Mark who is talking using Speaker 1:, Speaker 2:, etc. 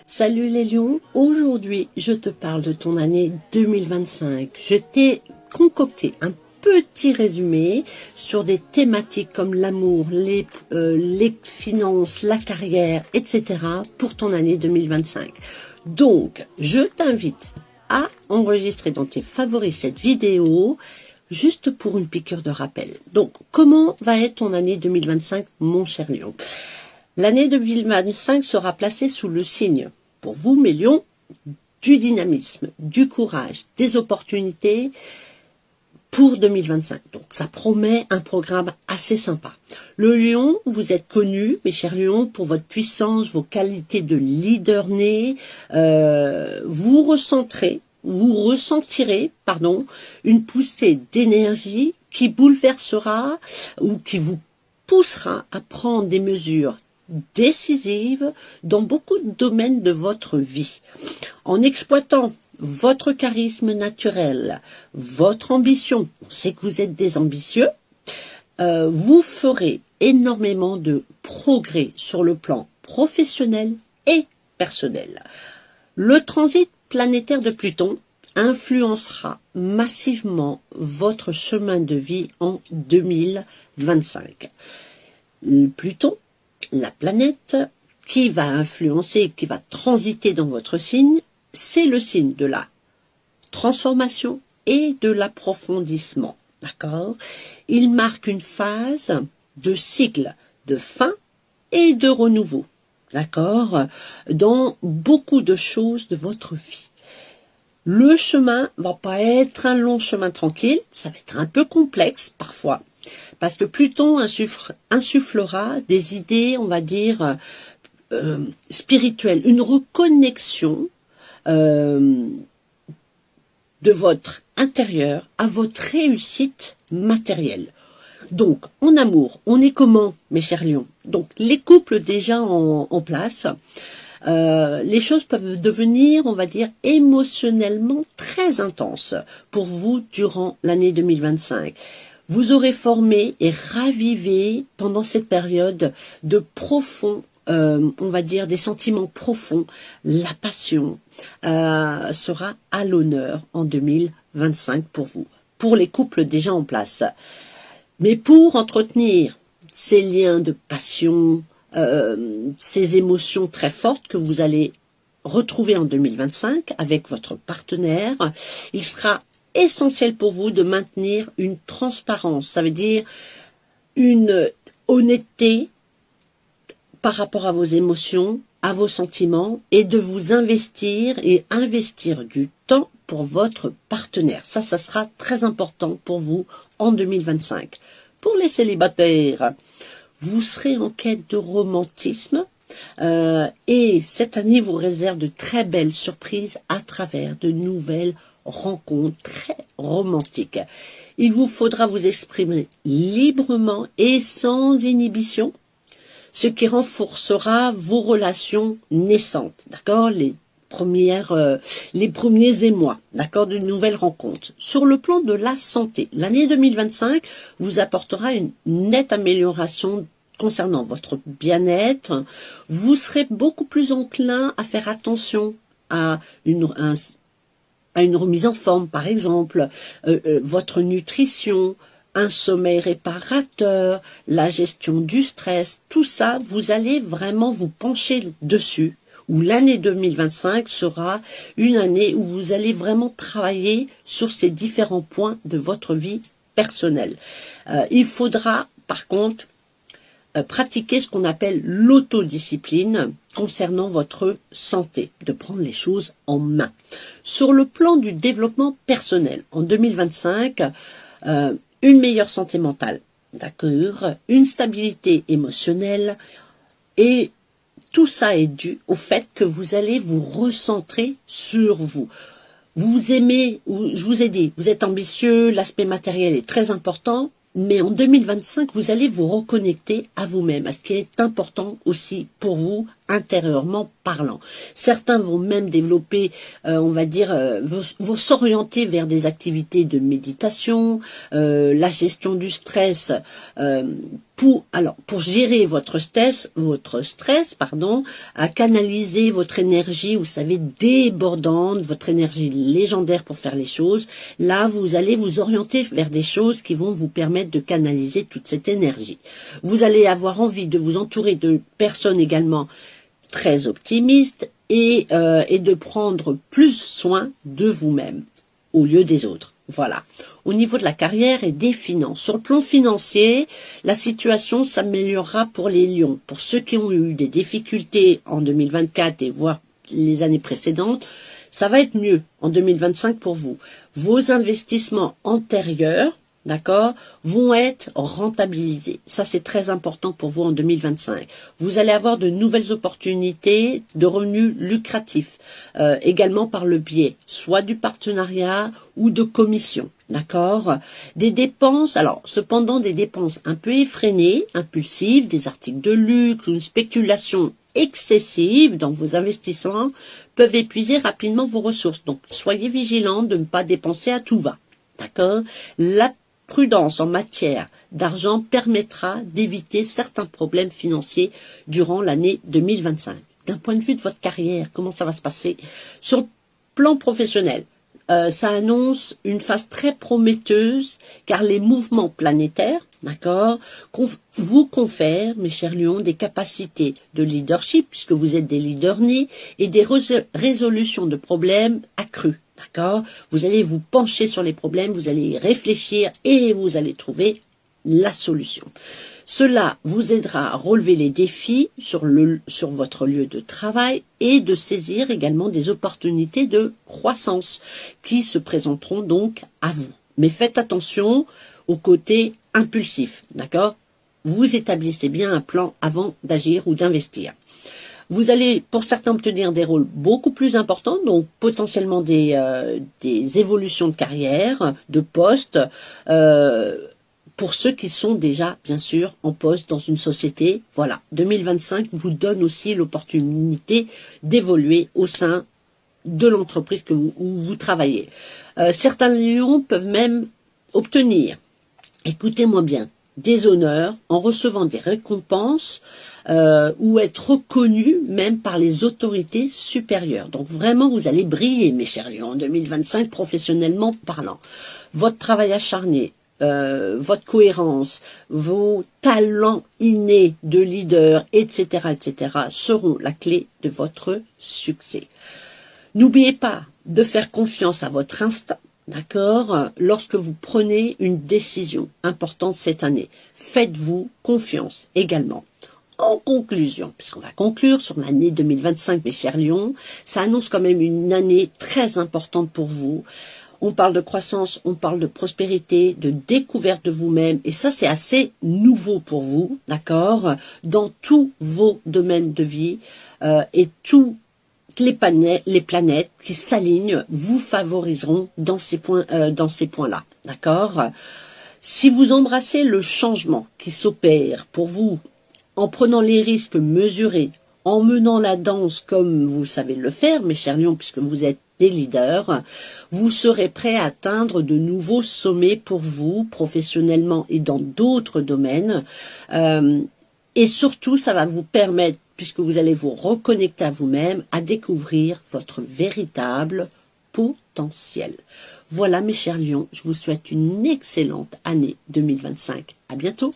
Speaker 1: Salut les lions, aujourd'hui je te parle de ton année 2025. Je t'ai concocté un petit résumé sur des thématiques comme l'amour, les finances, la carrière, etc. pour ton année 2025. Donc, je t'invite à enregistrer dans tes favoris cette vidéo juste pour une piqûre de rappel. Donc, comment va être ton année 2025, mon cher lion ? L'année 2025 sera placée sous le signe, pour vous mes lions, du dynamisme, du courage, des opportunités pour 2025. Donc ça promet un programme assez sympa. Le lion, vous êtes connus, mes chers lions, pour votre puissance, vos qualités de leader né. Vous ressentirez, une poussée d'énergie qui bouleversera ou qui vous poussera à prendre des mesures décisive dans beaucoup de domaines de votre vie. En exploitant votre charisme naturel, votre ambition, on sait que vous êtes des ambitieux, vous ferez énormément de progrès sur le plan professionnel et personnel. Le transit planétaire de Pluton influencera massivement votre chemin de vie en 2025. Pluton, la planète qui va influencer, qui va transiter dans votre signe, c'est le signe de la transformation et de l'approfondissement. D'accord ? Il marque une phase de cycle de fin et de renouveau. D'accord ? Dans beaucoup de choses de votre vie. Le chemin va pas être un long chemin tranquille, ça va être un peu complexe parfois. Parce que Pluton insufflera des idées, on va dire, spirituelles, une reconnexion de votre intérieur à votre réussite matérielle. Donc, en amour, on est comment, mes chers lions ? Donc, les couples déjà en place, les choses peuvent devenir, on va dire, émotionnellement très intenses pour vous durant l'année 2025. Vous aurez formé et ravivé pendant cette période de profonds, on va dire, des sentiments profonds. La passion sera à l'honneur en 2025 pour vous, pour les couples déjà en place. Mais pour entretenir ces liens de passion, ces émotions très fortes que vous allez retrouver en 2025 avec votre partenaire, il sera essentiel pour vous de maintenir une transparence, ça veut dire une honnêteté par rapport à vos émotions, à vos sentiments et de vous investir et investir du temps pour votre partenaire. Ça sera très important pour vous en 2025. Pour les célibataires, vous serez en quête de romantisme et cette année vous réserve de très belles surprises à travers de nouvelles rencontres très romantiques. Il vous faudra vous exprimer librement et sans inhibition, ce qui renforcera vos relations naissantes, d'accord, les premiers émois, d'accord, de nouvelles rencontres. Sur le plan de la santé, l'année 2025 vous apportera une nette amélioration concernant votre bien-être. Vous serez beaucoup plus enclin à faire attention à une remise en forme, par exemple, votre nutrition, un sommeil réparateur, la gestion du stress, tout ça, vous allez vraiment vous pencher dessus, où l'année 2025 sera une année où vous allez vraiment travailler sur ces différents points de votre vie personnelle. Il faudra, par contre, pratiquer ce qu'on appelle l'autodiscipline concernant votre santé, de prendre les choses en main. Sur le plan du développement personnel, en 2025, une meilleure santé mentale, d'accord, une stabilité émotionnelle, et tout ça est dû au fait que vous allez vous recentrer sur vous. Vous aimez, je vous ai dit, vous êtes ambitieux, l'aspect matériel est très important, mais en 2025, vous allez vous reconnecter à vous-même, à ce qui est important aussi pour vous, intérieurement parlant. Certains vont même développer, on va dire, vont s'orienter vers des activités de méditation, la gestion du stress, pour gérer votre stress, à canaliser votre énergie, vous savez, débordante, votre énergie légendaire pour faire les choses. Là, vous allez vous orienter vers des choses qui vont vous permettre de canaliser toute cette énergie. Vous allez avoir envie de vous entourer de personnes également très optimistes et de prendre plus soin de vous-même au lieu des autres. Voilà. Au niveau de la carrière et des finances. Sur le plan financier, la situation s'améliorera pour les lions. Pour ceux qui ont eu des difficultés en 2024 et voire les années précédentes, ça va être mieux en 2025 pour vous. Vos investissements antérieurs, d'accord, vont être rentabilisés. Ça, c'est très important pour vous en 2025. Vous allez avoir de nouvelles opportunités de revenus lucratifs, également par le biais soit du partenariat ou de commissions. D'accord. Des dépenses, alors cependant des dépenses un peu effrénées, impulsives, des articles de luxe, une spéculation excessive dans vos investissements peuvent épuiser rapidement vos ressources. Donc soyez vigilants de ne pas dépenser à tout va. D'accord. La prudence en matière d'argent permettra d'éviter certains problèmes financiers durant l'année 2025. D'un point de vue de votre carrière, comment ça va se passer? Sur le plan professionnel, ça annonce une phase très prometteuse car les mouvements planétaires, d'accord, vous confèrent, mes chers lions, des capacités de leadership puisque vous êtes des leaders nés et des résolutions de problèmes accrues. D'accord? Vous allez vous pencher sur les problèmes, vous allez y réfléchir et vous allez trouver la solution. Cela vous aidera à relever les défis sur votre lieu de travail et de saisir également des opportunités de croissance qui se présenteront donc à vous. Mais faites attention au côté impulsif, d'accord? Vous établissez bien un plan avant d'agir ou d'investir. Vous allez, pour certains, obtenir des rôles beaucoup plus importants, donc potentiellement des évolutions de carrière, de poste, pour ceux qui sont déjà, bien sûr, en poste dans une société. Voilà, 2025 vous donne aussi l'opportunité d'évoluer au sein de l'entreprise où vous travaillez. Certains lions peuvent même obtenir, écoutez-moi bien, des honneurs en recevant des récompenses ou être reconnu même par les autorités supérieures. Donc vraiment, vous allez briller, mes chers lions, en 2025, professionnellement parlant. Votre travail acharné, votre cohérence, vos talents innés de leader, etc., seront la clé de votre succès. N'oubliez pas de faire confiance à votre instinct. D'accord? Lorsque vous prenez une décision importante cette année, faites-vous confiance également. En conclusion, puisqu'on va conclure sur l'année 2025, mes chers lions, ça annonce quand même une année très importante pour vous. On parle de croissance, on parle de prospérité, de découverte de vous-même, et ça c'est assez nouveau pour vous, d'accord? Dans tous vos domaines de vie et tout les planètes qui s'alignent vous favoriseront dans ces points-là, d'accord? Si vous embrassez le changement qui s'opère pour vous, en prenant les risques mesurés, en menant la danse comme vous savez le faire, mes chers lions, puisque vous êtes des leaders, vous serez prêts à atteindre de nouveaux sommets pour vous, professionnellement et dans d'autres domaines. Et surtout, ça va vous permettre, puisque vous allez vous reconnecter à vous-même, à découvrir votre véritable potentiel. Voilà mes chers lions, je vous souhaite une excellente année 2025. À bientôt.